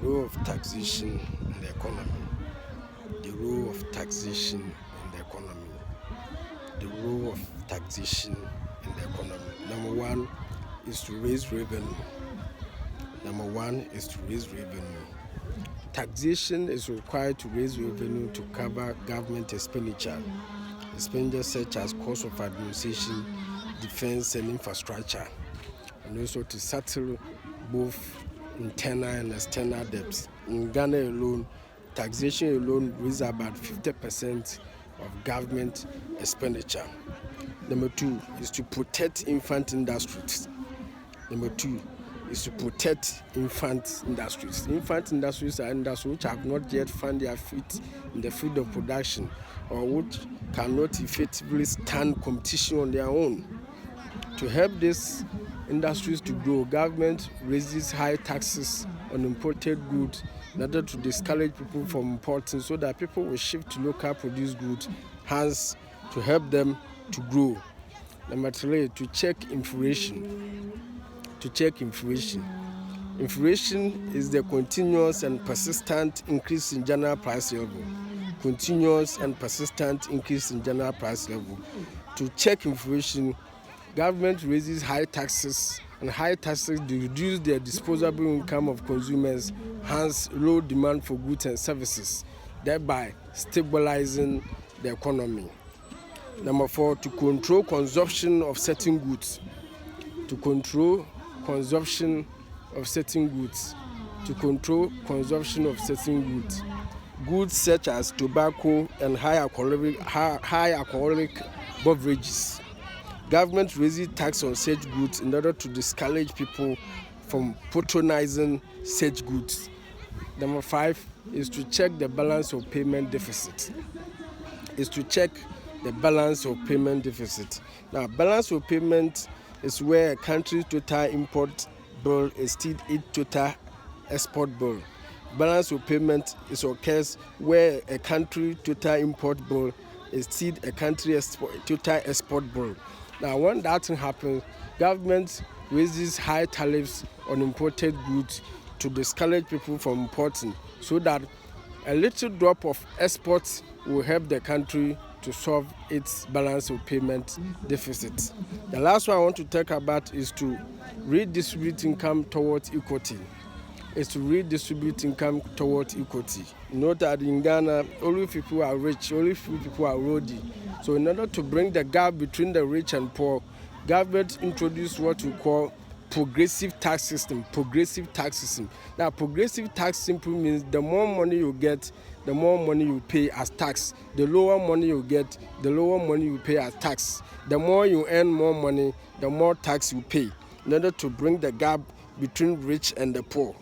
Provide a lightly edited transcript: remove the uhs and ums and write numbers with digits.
role of taxation in the economy. The role of taxation in the economy. The role of taxation in the economy. Number one is to raise revenue. Taxation is required to raise revenue to cover government expenditure such as cost of administration, defense, and infrastructure, and also to settle both internal and external debts. In Ghana alone, taxation alone raises about 50% of government expenditure. Number two is to protect infant industries. Infant industries are industries which have not yet found their feet in the field of production, or which cannot effectively stand competition on their own. To help these industries to grow, government raises high taxes on imported goods in order to discourage people from importing, so that people will shift to local produced goods, hence to help them to grow. Number three, to check inflation. Inflation is the continuous and persistent increase in general price level. To check inflation, government raises high taxes, and high taxes reduce the disposable income of consumers, hence low demand for goods and services, thereby stabilizing the economy. Number four, to control consumption of certain goods. Goods such as tobacco and high alcoholic beverages. Government raises tax on such goods in order to discourage people from patronizing such goods. Number five is to check the balance of payment deficit. Now, balance of payment is where a country's total import bill exceeds its total export bill. Balance of payment occurs where a country's total import bill exceeds a country's total export bill. Now, when that happens, government raises high tariffs on imported goods to discourage people from importing, so that a little drop of exports will help the country to solve its balance of payment deficit. The last one I want to talk about is to redistribute income towards equity. Note that in Ghana, only few people are rich, only few people are wealthy. So in order to bring the gap between the rich and poor, government introduced what we call progressive tax system. Now, progressive tax simply means the more money you get, the more money you pay as tax. The lower money you get, the lower money you pay as tax. The more you earn more money, the more tax you pay, in order to bring the gap between rich and the poor.